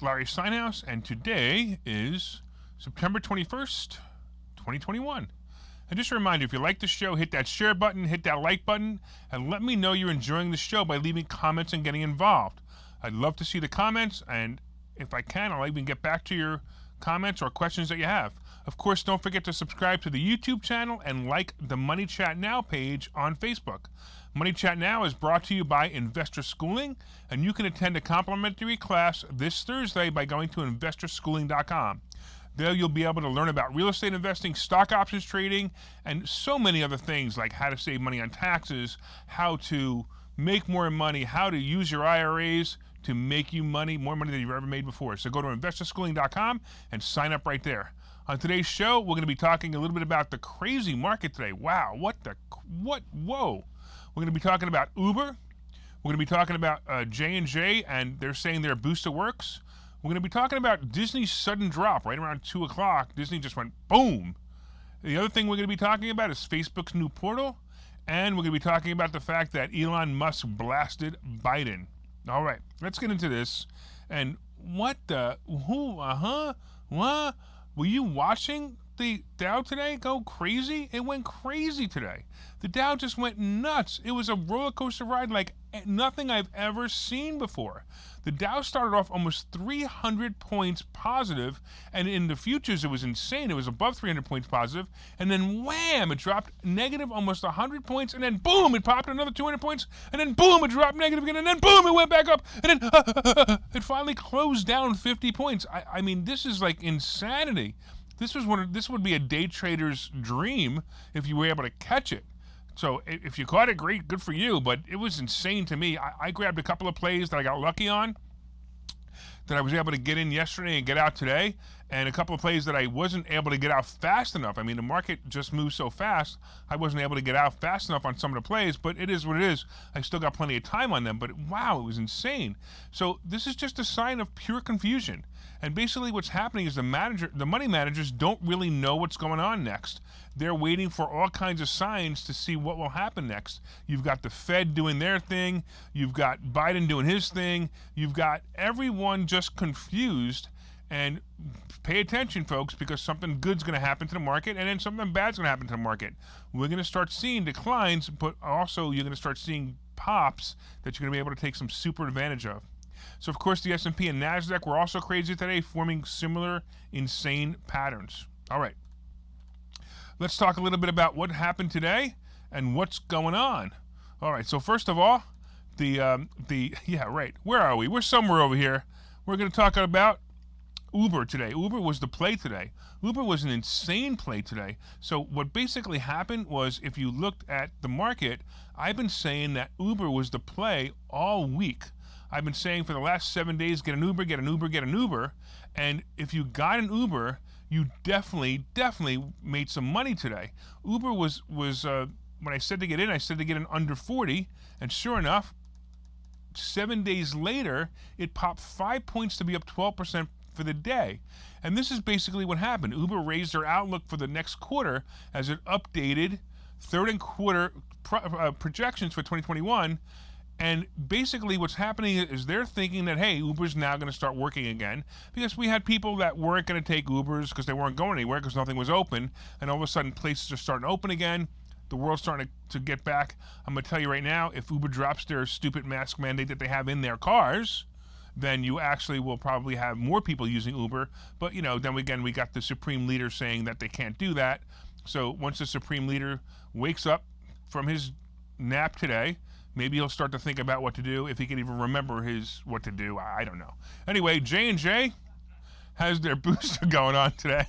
Larry Steinhouse, and today is September 21st, 2021. And just a reminder, if you like the show, hit that share button, hit that like button, and let me know you're enjoying the show by leaving comments and getting involved. I'd love to see the comments, and if I can, I'll even get back to your comments or questions that you have. Of course, don't forget to subscribe to the YouTube channel and like the Money Chat Now page on Facebook. Money Chat Now is brought to you by Investor Schooling, and you can attend a complimentary class this Thursday by going to investorschooling.com. There you'll be able to learn about real estate investing, stock options trading, and so many other things like how to save money on taxes, how to make more money, how to use your IRAs to make you money, more money than you've ever made before. So go to investorschooling.com and sign up right there. On today's show, we're going to be talking a little bit about the crazy market today. Wow, whoa. We're going to be talking about Uber. We're going to be talking about J&J, and they're saying their booster works. We're going to be talking about Disney's sudden drop right around 2 o'clock. Disney just went boom. The other thing we're going to be talking about is Facebook's new portal, and we're going to be talking about the fact that Elon Musk blasted Biden. All right, let's get into this. And what? Were you watching the Dow today go crazy? It went crazy today. The Dow just went nuts. It was a roller coaster ride like nothing I've ever seen before. The Dow started off almost 300 points positive, and in the futures it was insane. It was above 300 points positive, and then wham, it dropped negative almost 100 points, and then boom, it popped another 200 points, and then boom, it dropped negative again, and then boom, it went back up, and then it finally closed down 50 points. I mean, this is like insanity. This would be a day trader's dream if you were able to catch it. So if you caught it, great, good for you, but it was insane to me. I grabbed a couple of plays that I got lucky on, that I was able to get in yesterday and get out today, and a couple of plays that I wasn't able to get out fast enough. I mean, the market just moves so fast, I wasn't able to get out fast enough on some of the plays, but it is what it is. I still got plenty of time on them, but wow, it was insane. So this is just a sign of pure confusion. And basically what's happening is the money managers don't really know what's going on next. They're waiting for all kinds of signs to see what will happen next. You've got the Fed doing their thing. You've got Biden doing his thing. You've got everyone just confused. And pay attention, folks, because something good's going to happen to the market, and then something bad's going to happen to the market. We're going to start seeing declines, but also you're going to start seeing pops that you're going to be able to take some super advantage of. So, of course, the S&P and NASDAQ were also crazy today, forming similar insane patterns. All right. Let's talk a little bit about what happened today and what's going on. All right. So, first of all, where are we? We're somewhere over here. We're going to talk about Uber today. Uber was the play today. Uber was an insane play today. So what basically happened was, if you looked at the market, I've been saying that Uber was the play all week. I've been saying for the last 7 days, get an Uber, get an Uber, get an Uber. And if you got an Uber, you definitely made some money today. Uber was when I said to get in, I said to get in under 40. And sure enough, 7 days later, it popped 5 points to be up 12% for the day. And this is basically what happened. Uber raised their outlook for the next quarter as it updated third and quarter projections for 2021. And basically what's happening is they're thinking that, hey, Uber's now going to start working again, because we had people that weren't going to take Ubers because they weren't going anywhere because nothing was open, and all of a sudden places are starting to open again. The world's starting to get back. I'm going to tell you right now, if Uber drops their stupid mask mandate that they have in their cars, then you actually will probably have more people using Uber. But, then again, we got the Supreme Leader saying that they can't do that. So once the Supreme Leader wakes up from his nap today, maybe he'll start to think about what to do, if he can even remember what to do. I don't know. Anyway, J&J has their booster going on today.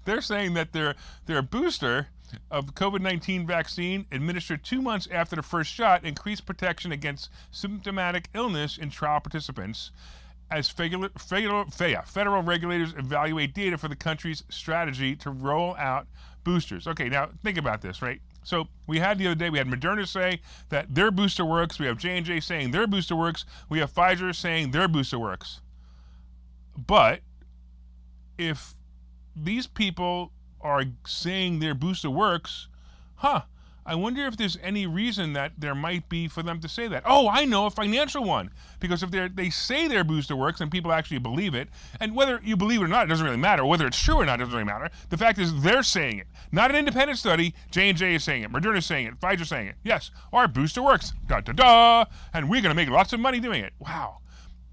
They're saying that their booster of COVID-19 vaccine administered 2 months after the first shot increased protection against symptomatic illness in trial participants as federal regulators evaluate data for the country's strategy to roll out boosters. Okay, now think about this, right? So we had the other day, we had Moderna say that their booster works. We have J&J saying their booster works. We have Pfizer saying their booster works. But if these people are saying their booster works, I wonder if there's any reason that there might be for them to say that. Oh, I know, a financial one. Because if they say their booster works and people actually believe it, and whether you believe it or not, it doesn't really matter. Whether it's true or not, it doesn't really matter. The fact is they're saying it. Not an independent study. J&J is saying it. Moderna is saying it. Pfizer is saying it. Yes, our booster works. Da-da-da. And we're going to make lots of money doing it. Wow.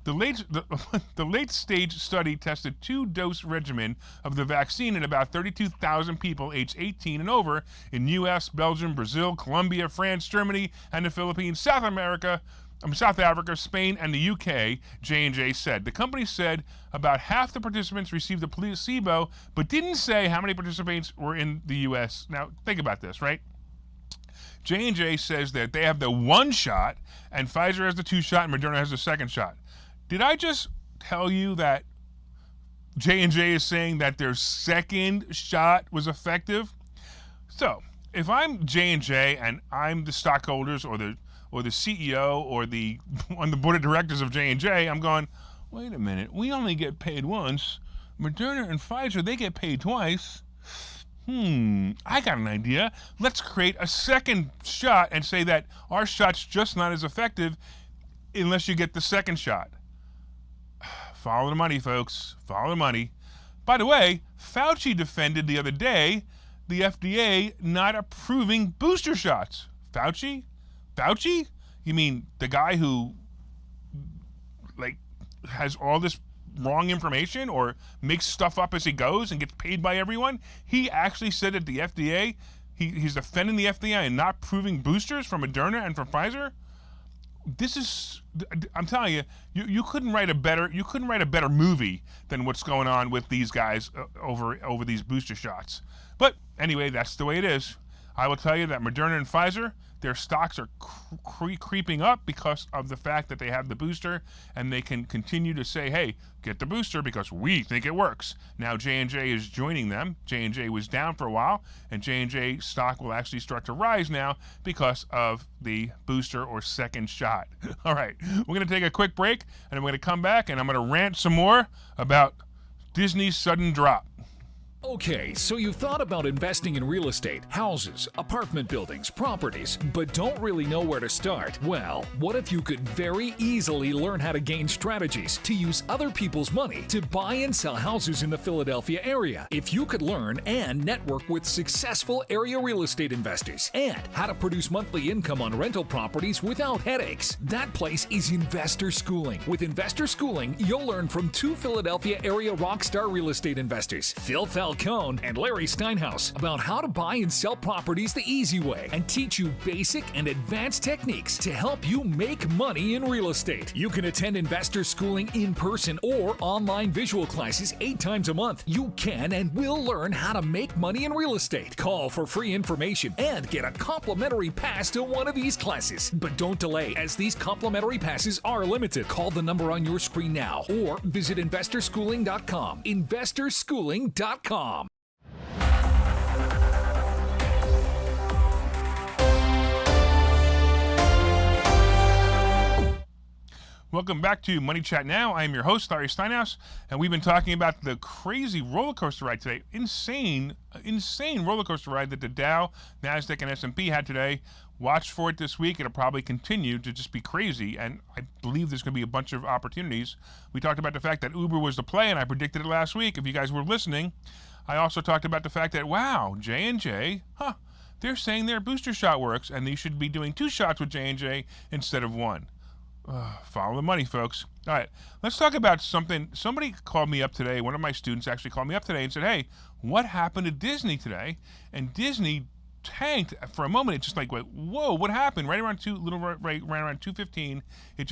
The late-stage study tested 2-dose regimen of the vaccine in about 32,000 people aged 18 and over in U.S., Belgium, Brazil, Colombia, France, Germany, and the Philippines, South Africa, Spain, and the U.K., J&J said. The company said about half the participants received the placebo, but didn't say how many participants were in the U.S. Now, think about this, right? J&J says that they have the 1 shot, and Pfizer has the 2 shot, and Moderna has the 2nd shot. Did I just tell you that J&J is saying that their 2nd shot was effective? So, if I'm J&J and I'm the stockholders or the CEO or on the board of directors of J&J, I'm going, wait a minute, we only get paid once. Moderna and Pfizer, they get paid twice. I got an idea. Let's create a 2nd shot and say that our shot's just not as effective unless you get the 2nd shot. Follow the money, folks. Follow the money. By the way, Fauci defended the other day the FDA not approving booster shots. Fauci? Fauci? You mean the guy who has all this wrong information or makes stuff up as he goes and gets paid by everyone? He actually said that the FDA, he's defending the FDA and not approving boosters from Moderna and from Pfizer? This is, I'm telling you, you couldn't write a better movie than what's going on with these guys over these booster shots. But anyway, that's the way it is. I will tell you that Moderna and Pfizer, their stocks are creeping up because of the fact that they have the booster, and they can continue to say, hey, get the booster because we think it works. Now J&J is joining them. J&J was down for a while, and J&J stock will actually start to rise now because of the booster or 2nd shot. All right, we're going to take a quick break, and I'm going to come back, and I'm going to rant some more about Disney's sudden drop. Okay, so you've thought about investing in real estate, houses, apartment buildings, properties, but don't really know where to start? Well, what if you could very easily learn how to gain strategies to use other people's money to buy and sell houses in the Philadelphia area? If you could learn and network with successful area real estate investors and how to produce monthly income on rental properties without headaches, that place is Investor Schooling. With Investor Schooling, you'll learn from 2 Philadelphia area rockstar real estate investors, Phil Falcone and Larry Steinhouse, about how to buy and sell properties the easy way and teach you basic and advanced techniques to help you make money in real estate. You can attend Investor Schooling in person or online visual classes 8 times a month. You can and will learn how to make money in real estate. Call for free information and get a complimentary pass to one of these classes. But don't delay, as these complimentary passes are limited. Call the number on your screen now or visit investorschooling.com. investorschooling.com. Welcome back to Money Chat Now. I am your host, Larry Steinhouse, and we've been talking about the crazy roller coaster ride today. Insane roller coaster ride that the Dow, NASDAQ, and S&P had today. Watch for it this week. It'll probably continue to just be crazy, and I believe there's going to be a bunch of opportunities. We talked about the fact that Uber was the play, and I predicted it last week, if you guys were listening. I also talked about the fact that, wow, J&J, they're saying their booster shot works, and they should be doing 2 shots with J&J instead of 1. Follow the money, folks. All right, let's talk about something. Somebody called me up today. One of my students actually called me up today and said, hey, what happened to Disney today? And Disney tanked for a moment. It just like went, whoa, what happened? Right around right around 2:15, it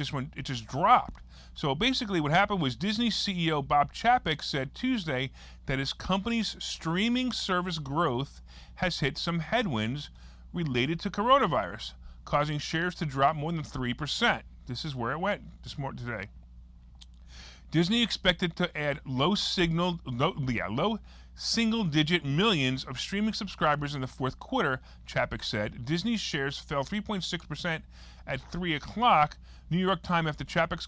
just dropped. So basically what happened was Disney CEO Bob Chapek said Tuesday that his company's streaming service growth has hit some headwinds related to coronavirus, causing shares to drop more than 3%. This is where it went today. Disney expected to add low single-digit millions of streaming subscribers in the 4th quarter, Chapek said. Disney's shares fell 3.6% at 3 o'clock, New York time, after Chapek's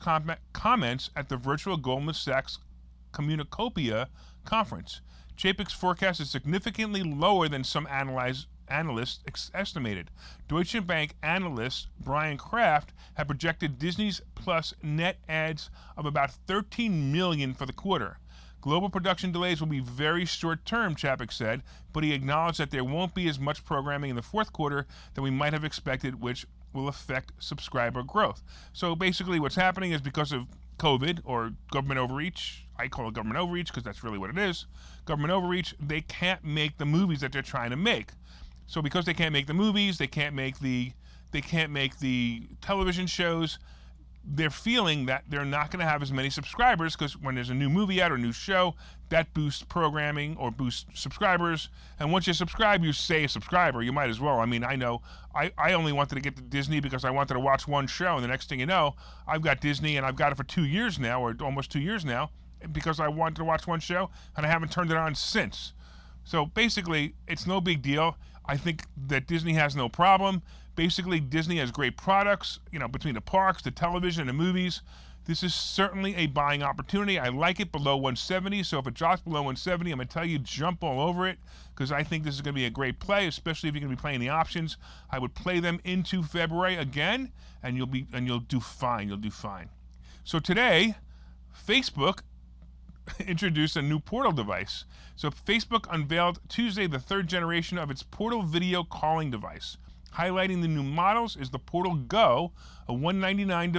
comments at the virtual Goldman Sachs Communicopia conference. Chapek's forecast is significantly lower than some analysts estimated. Deutsche Bank analyst Brian Kraft had projected Disney's Plus net adds of about 13 million for the quarter. Global production delays will be very short-term, Chapek said, but he acknowledged that there won't be as much programming in the fourth quarter than we might have expected, which will affect subscriber growth. So basically what's happening is because of COVID or government overreach, I call it government overreach because that's really what it is, government overreach, they can't make the movies that they're trying to make. So because they can't make the movies, they can't make the television shows, they're feeling that they're not going to have as many subscribers because when there's a new movie out or a new show, that boosts programming or boosts subscribers. And once you subscribe, you stay a subscriber. You might as well. I mean, I know I only wanted to get to Disney because I wanted to watch one show. And the next thing you know, I've got Disney and I've got it for 2 years now, or almost 2 years now, because I wanted to watch one show and I haven't turned it on since. So basically, it's no big deal. I think that Disney has no problem. Basically, Disney has great products, between the parks, the television, and the movies. This is certainly a buying opportunity. I like it below 170, so if it drops below 170, I'm going to tell you, jump all over it, because I think this is going to be a great play, especially if you're going to be playing the options. I would play them into February again, and you'll do fine. You'll do fine. So today, Facebook introduced a new Portal device. So Facebook unveiled Tuesday the third generation of its Portal video calling device. Highlighting the new models is the Portal Go, a $199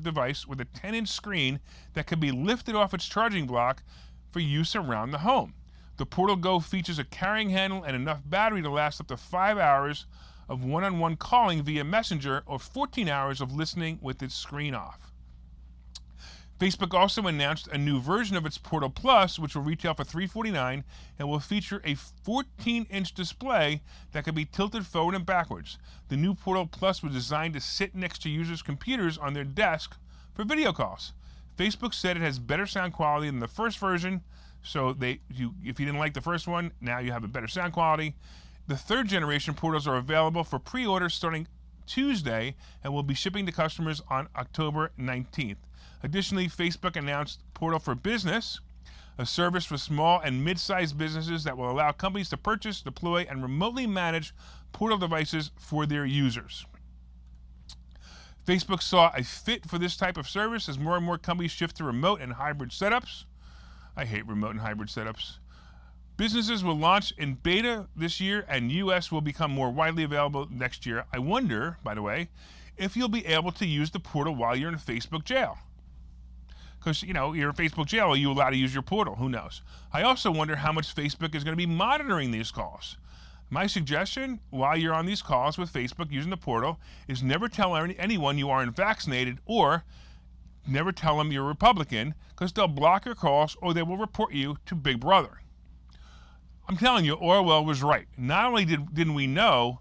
device with a 10-inch screen that can be lifted off its charging block for use around the home. The Portal Go features a carrying handle and enough battery to last up to 5 hours of one-on-one calling via Messenger or 14 hours of listening with its screen off. Facebook also announced a new version of its Portal Plus, which will retail for $349 and will feature a 14-inch display that can be tilted forward and backwards. The new Portal Plus was designed to sit next to users' computers on their desk for video calls. Facebook said it has better sound quality than the first version, so if you didn't like the first one, now you have a better sound quality. The third generation Portals are available for pre-order starting Tuesday and will be shipping to customers on October 19th. Additionally, Facebook announced Portal for Business, a service for small and mid-sized businesses that will allow companies to purchase, deploy, and remotely manage Portal devices for their users. Facebook saw a fit for this type of service as more and more companies shift to remote and hybrid setups. I hate remote and hybrid setups. Businesses will launch in beta this year, and US will become more widely available next year. I wonder, by the way, if you'll be able to use the Portal while you're in Facebook jail. Because, you're in Facebook jail, are you allowed to use your Portal? Who knows? I also wonder how much Facebook is going to be monitoring these calls. My suggestion, while you're on these calls with Facebook using the Portal, is never tell anyone you aren't vaccinated, or never tell them you're a Republican, because they'll block your calls or they will report you to Big Brother. I'm telling you, Orwell was right. Not only didn't we know,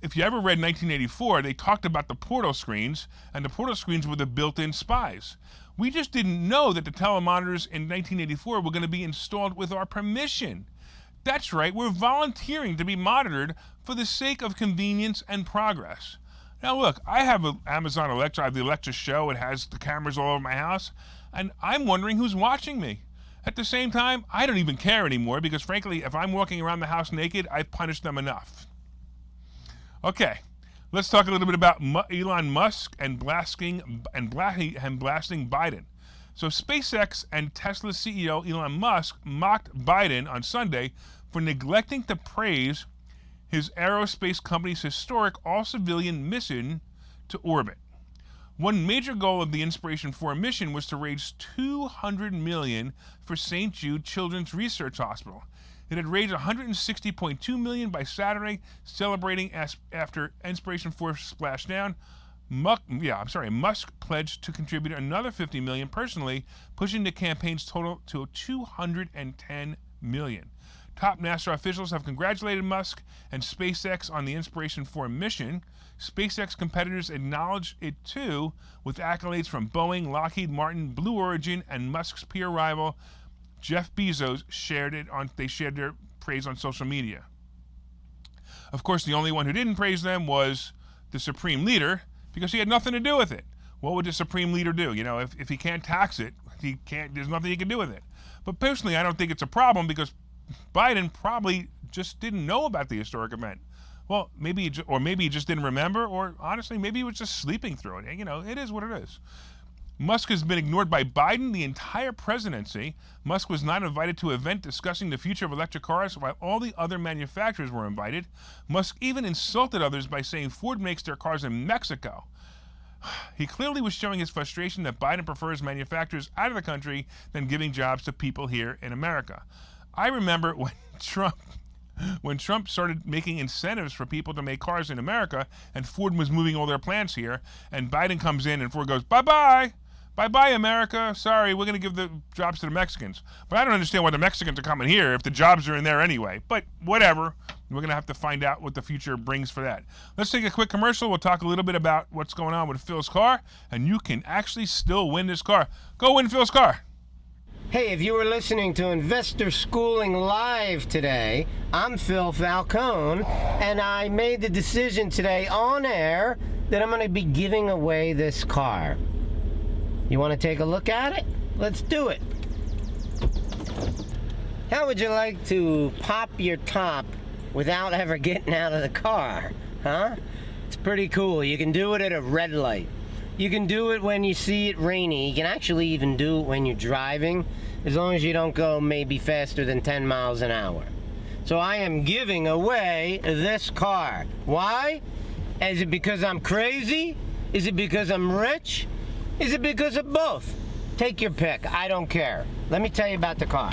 if you ever read 1984, they talked about the Portal screens, and the Portal screens were the built-in spies. We just didn't know that the telemonitors in 1984 were going to be installed with our permission. That's right, we're volunteering to be monitored for the sake of convenience and progress. Now look, I have an Amazon Alexa, I have the Alexa Show, it has the cameras all over my house, and I'm wondering who's watching me. At the same time, I don't even care anymore because frankly, if I'm walking around the house naked, I've punished them enough. Okay, let's talk a little bit about Elon Musk and blasting Biden. So SpaceX and Tesla CEO Elon Musk mocked Biden on Sunday for neglecting to praise his aerospace company's historic all-civilian mission to orbit. One major goal of the Inspiration 4 mission was to raise $200 million for St. Jude Children's Research Hospital. It had raised $160.2 million by Saturday, celebrating after Inspiration 4 splashed down. Musk pledged to contribute another $50 million personally, pushing the campaign's total to $210 million. Top NASA officials have congratulated Musk and SpaceX on the Inspiration 4 mission. SpaceX competitors acknowledged it too, with accolades from Boeing, Lockheed Martin, Blue Origin, and Musk's peer rival Jeff Bezos shared their praise on social media. Of course, the only one who didn't praise them was the Supreme Leader, because he had nothing to do with it. What would the Supreme Leader do? If he can't tax it, there's nothing he can do with it. But personally, I don't think it's a problem because Biden probably just didn't know about the historic event. Well, maybe he just didn't remember, or honestly, maybe he was just sleeping through it. You know, it is what it is. Musk has been ignored by Biden the entire presidency. Musk was not invited to an event discussing the future of electric cars while all the other manufacturers were invited. Musk even insulted others by saying Ford makes their cars in Mexico. He clearly was showing his frustration that Biden prefers manufacturers out of the country than giving jobs to people here in America. I remember when Trump started making incentives for people to make cars in America, and Ford was moving all their plants here, and Biden comes in and Ford goes, bye-bye. Bye-bye, America. Sorry, we're going to give the jobs to the Mexicans. But I don't understand why the Mexicans are coming here if the jobs are in there anyway. But whatever. We're going to have to find out what the future brings for that. Let's take a quick commercial. We'll talk a little bit about what's going on with Phil's car, and you can actually still win this car. Go win Phil's car. Hey, if you were listening to Investor Schooling Live today, I'm Phil Falcone, and I made the decision today on air that I'm going to be giving away this car. You want to take a look at it? Let's do it. How would you like to pop your top without ever getting out of the car? Huh? It's pretty cool. You can do it at a red light. You can do it when you see it rainy. You can actually even do it when you're driving, as long as you don't go maybe faster than 10 miles an hour. So I am giving away this car. Why? Is it because I'm crazy? Is it because I'm rich? Is it because of both? Take your pick. I don't care. Let me tell you about the car.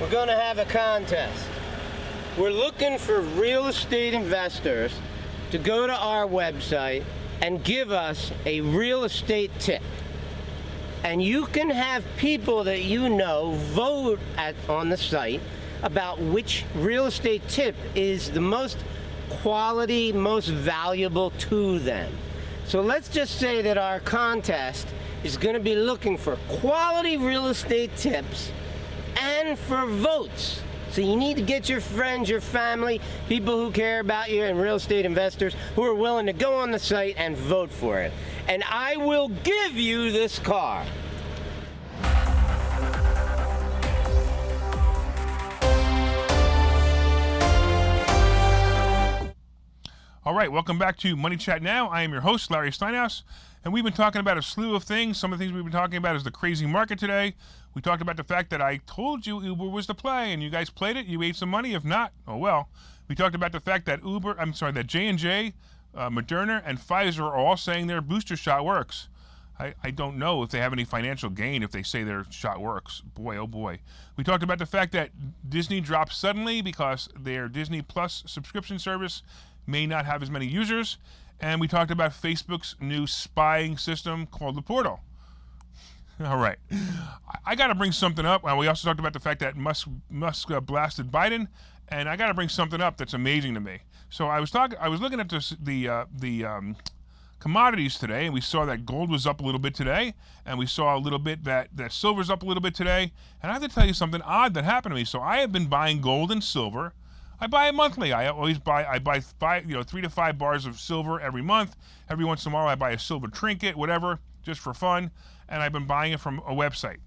We're going to have a contest. We're looking for real estate investors to go to our website and give us a real estate tip. And you can have people that you know vote on the site about which real estate tip is the most quality, most valuable to them. So let's just say that our contest is going to be looking for quality real estate tips and for votes. So you need to get your friends, your family, people who care about you, and real estate investors who are willing to go on the site and vote for it. And I will give you this car. All right, welcome back to Money Chat Now. I am your host, Larry Steinhouse, and we've been talking about a slew of things. Some of the things we've been talking about is the crazy market today. We talked about the fact that I told you Uber was the play, and you guys played it. You ate some money. If not, oh well. We talked about the fact that that J&J, Moderna, and Pfizer are all saying their booster shot works. I don't know if they have any financial gain if they say their shot works. Boy, oh boy. We talked about the fact that Disney dropped suddenly because their Disney Plus subscription service may not have as many users. And we talked about Facebook's new spying system called the Portal. All right. I got to bring something up. We also talked about the fact that Musk blasted Biden. And I got to bring something up that's amazing to me. So I was looking at the commodities today, and we saw that gold was up a little bit today, and we saw a little bit that silver's up a little bit today. And I have to tell you something odd that happened to me. So I have been buying gold and silver. I buy it monthly. I buy 3 to 5 bars of silver every month. Every once in a while, I buy a silver trinket, whatever, just for fun. And I've been buying it from a website.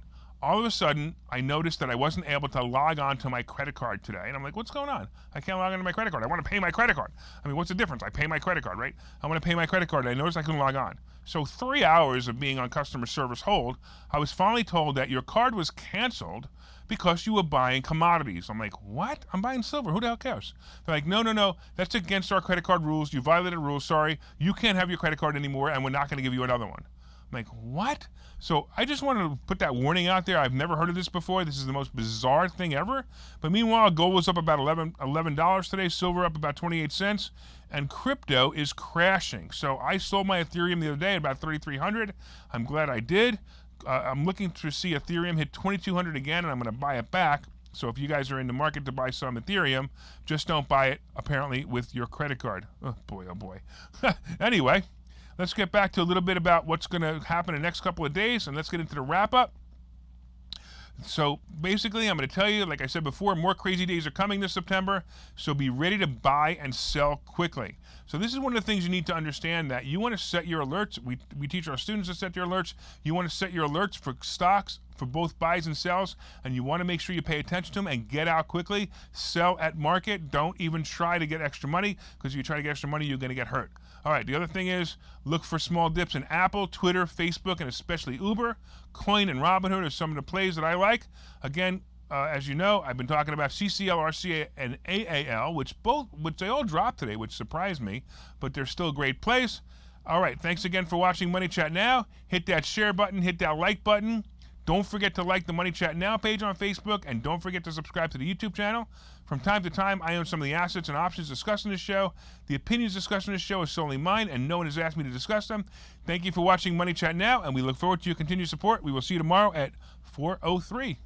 All of a sudden, I noticed that I wasn't able to log on to my credit card today. And I'm like, what's going on? I can't log on to my credit card. I want to pay my credit card. I mean, what's the difference? I pay my credit card, right? I want to pay my credit card. I noticed I couldn't log on. So 3 hours of being on customer service hold, I was finally told that your card was canceled because you were buying commodities. I'm like, what? I'm buying silver. Who the hell cares? They're like, no. That's against our credit card rules. You violated rules. Sorry. You can't have your credit card anymore, and we're not going to give you another one. I'm like, what? So I just wanted to put that warning out there. I've never heard of this before. This is the most bizarre thing ever. But meanwhile, gold was up about $11 today, silver up about 28 cents, and crypto is crashing. So I sold my Ethereum the other day at about 3,300. I'm glad I did. I'm looking to see Ethereum hit 2,200 again, and I'm going to buy it back. So if you guys are in the market to buy some Ethereum, just don't buy it, apparently, with your credit card. Oh, boy, oh, boy. Anyway, let's get back to a little bit about what's going to happen in the next couple of days, and let's get into the wrap-up. So basically, I'm going to tell you, like I said before, more crazy days are coming this September, so be ready to buy and sell quickly. So this is one of the things you need to understand, that you want to set your alerts. We teach our students to set their alerts. You want to set your alerts for stocks for both buys and sells, and you want to make sure you pay attention to them and get out quickly. Sell at market. Don't even try to get extra money, because if you try to get extra money, you're going to get hurt. All right, the other thing is look for small dips in Apple, Twitter, Facebook, and especially Uber. Coin and Robinhood are some of the plays that I like. Again, as you know, I've been talking about CCL, RCA, and AAL, which they all dropped today, which surprised me, but they're still great plays. All right, thanks again for watching Money Chat Now. Hit that share button, hit that like button. Don't forget to like the Money Chat Now page on Facebook, and don't forget to subscribe to the YouTube channel. From time to time, I own some of the assets and options discussed in this show. The opinions discussed in this show is solely mine, and no one has asked me to discuss them. Thank you for watching Money Chat Now, and we look forward to your continued support. We will see you tomorrow at 4:03.